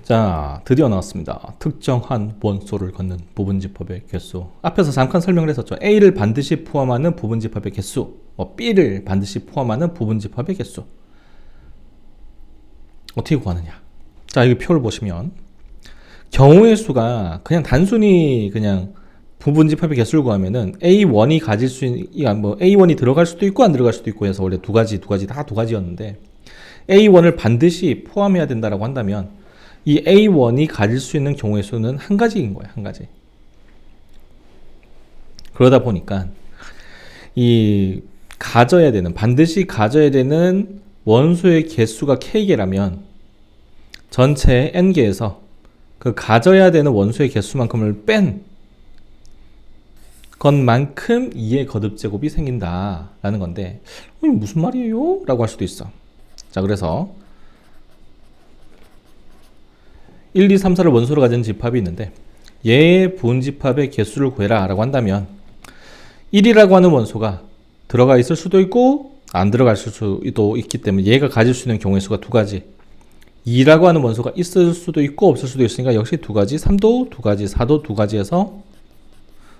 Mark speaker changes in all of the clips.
Speaker 1: 자, 드디어 나왔습니다. 특정한 원소를 갖는 부분집합의 개수. 앞에서 잠깐 설명을 했었죠. A를 반드시 포함하는 부분집합의 개수, B를 반드시 포함하는 부분집합의 개수. 어떻게 구하느냐? 자, 여기 표를 보시면 경우의 수가 그냥 단순히 그냥 부분집합의 개수를 구하면은 A1이 가질 수 있는, A1이 들어갈 수도 있고 안 들어갈 수도 있고 해서 원래 두 가지였는데 A1을 반드시 포함해야 된다라고 한다면 이 A1이 가질 수 있는 경우의 수는 한 가지인 거예요. 한 가지. 그러다 보니까 반드시 가져야 되는 원소의 개수가 K개라면 전체 N개에서 그 가져야 되는 원소의 개수만큼을 뺀 것만큼 2의 거듭제곱이 생긴다라는 건데 무슨 말이에요? 라고 할 수도 있어. 자, 그래서 1, 2, 3, 4를 원소로 가진 집합이 있는데 얘의 부분집합의 개수를 구해라 라고 한다면 1이라고 하는 원소가 들어가 있을 수도 있고 안 들어갈 수도 있기 때문에 얘가 가질 수 있는 경우의 수가 두 가지. 2라고 하는 원소가 있을 수도 있고 없을 수도 있으니까 역시 두 가지. 3도 두 가지, 4도 두 가지에서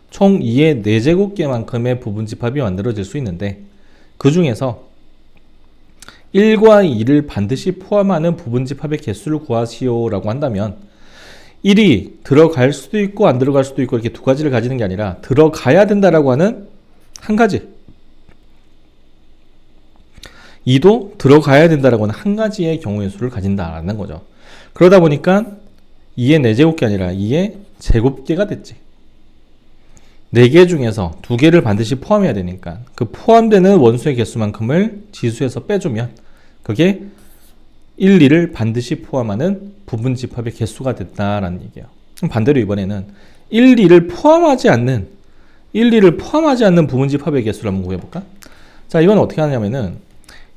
Speaker 1: 총 2의 4제곱개만큼의 부분집합이 만들어질 수 있는데 그 중에서 1과 2를 반드시 포함하는 부분집합의 개수를 구하시오 라고 한다면 1이 들어갈 수도 있고 안 들어갈 수도 있고 이렇게 두 가지를 가지는 게 아니라 들어가야 된다라고 하는 한 가지, 2도 들어가야 된다라고 하는 한 가지의 경우의 수를 가진다라는 거죠. 그러다 보니까 2의 4제곱개 아니라 2의 제곱개가 됐지. 4개 중에서 2개를 반드시 포함해야 되니까 그 포함되는 원소의 개수만큼을 지수에서 빼주면 그게 1, 2를 반드시 포함하는 부분집합의 개수가 됐다라는 얘기예요. 반대로 이번에는 1, 2를 포함하지 않는 부분집합의 개수를 한번 구해볼까? 자, 이건 어떻게 하냐면은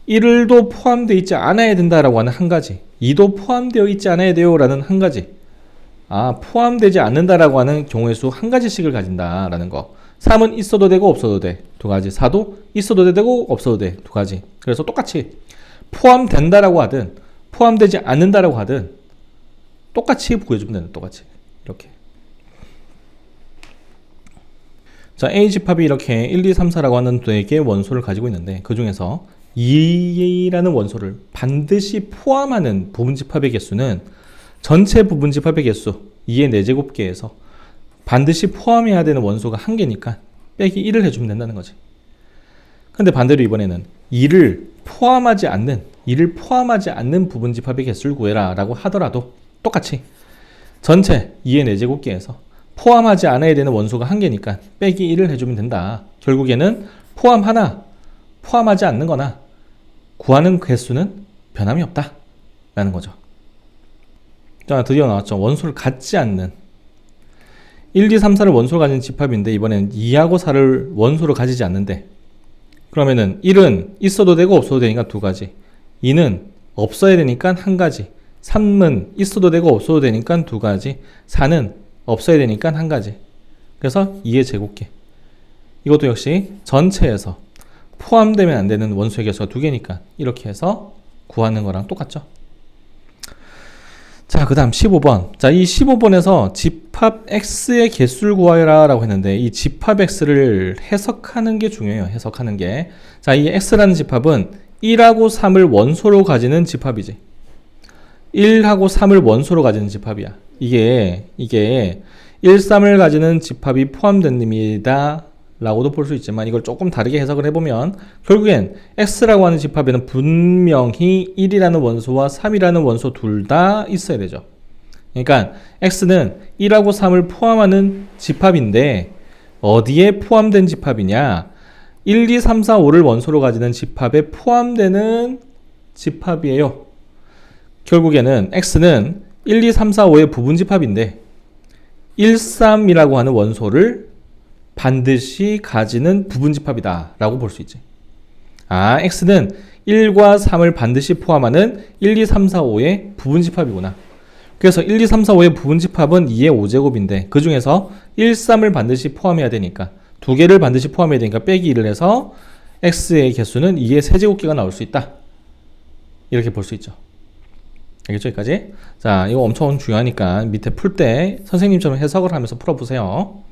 Speaker 1: 1도 포함되어 있지 않아야 된다라고 하는 한 가지, 2도 포함되어 있지 않아야 돼요라는 한 가지, 포함되지 않는다라고 하는 경우의 수 한 가지씩을 가진다라는 거. 3은 있어도 되고 없어도 돼. 두 가지. 4도 있어도 되고 없어도 돼. 두 가지. 그래서 똑같이 포함된다라고 하든 포함되지 않는다라고 하든 똑같이 구해주면 된다. 똑같이. 이렇게. 자, A 집합이 이렇게 1, 2, 3, 4라고 하는 4개의 원소를 가지고 있는데 그 중에서 2라는 원소를 반드시 포함하는 부분집합의 개수는 전체 부분집합의 개수 2의 4제곱개에서 반드시 포함해야 되는 원소가 한 개니까 빼기 1을 해주면 된다는 거지. 근데 반대로 이번에는 2를 포함하지 않는 부분집합의 개수를 구해라 라고 하더라도 똑같이 전체 2의 4제곱개에서 포함하지 않아야 되는 원소가 한 개니까 빼기 1을 해주면 된다. 결국에는 포함하나 포함하지 않는 거나 구하는 개수는 변함이 없다 라는 거죠. 자, 드디어 나왔죠. 원소를 갖지 않는 1, 2, 3, 4를 원소로 가진 집합인데 이번에는 2하고 4를 원소로 가지지 않는데 그러면은 1은 있어도 되고 없어도 되니까 두 가지, 2는 없어야 되니까 한 가지, 3은 있어도 되고 없어도 되니까 두 가지, 4는 없어야 되니까 한 가지. 그래서 2의 제곱개. 이것도 역시 전체에서 포함되면 안 되는 원소의 개수가 두 개니까 이렇게 해서 구하는 거랑 똑같죠. 자, 그 다음 15번. 자, 이 15번에서 집합 X의 개수를 구하라 라고 했는데 이 집합 X를 해석하는 게 중요해요. 해석하는 게. 자, 이 X라는 집합은 1하고 3을 원소로 가지는 집합이지. 1하고 3을 원소로 가지는 집합이야. 이게 1, 3을 가지는 집합이 포함됩니다 라고도 볼 수 있지만 이걸 조금 다르게 해석을 해보면 결국엔 X라고 하는 집합에는 분명히 1이라는 원소와 3이라는 원소 둘 다 있어야 되죠. 그러니까 X는 1하고 3을 포함하는 집합인데 어디에 포함된 집합이냐? 1, 2, 3, 4, 5를 원소로 가지는 집합에 포함되는 집합이에요. 결국에는 X는 1, 2, 3, 4, 5의 부분집합인데 1, 3이라고 하는 원소를 반드시 가지는 부분집합이다 라고 볼 수 있지. X는 1과 3을 반드시 포함하는 1, 2, 3, 4, 5의 부분집합이구나. 그래서 1, 2, 3, 4, 5의 부분집합은 2의 5제곱인데 그 중에서 1, 3을 반드시 포함해야 되니까 두 개를 반드시 포함해야 되니까 빼기 1을 해서 X의 개수는 2의 세제곱개가 나올 수 있다. 이렇게 볼 수 있죠. 알겠죠? 여기까지? 자, 이거 엄청 중요하니까 밑에 풀 때 선생님처럼 해석을 하면서 풀어보세요.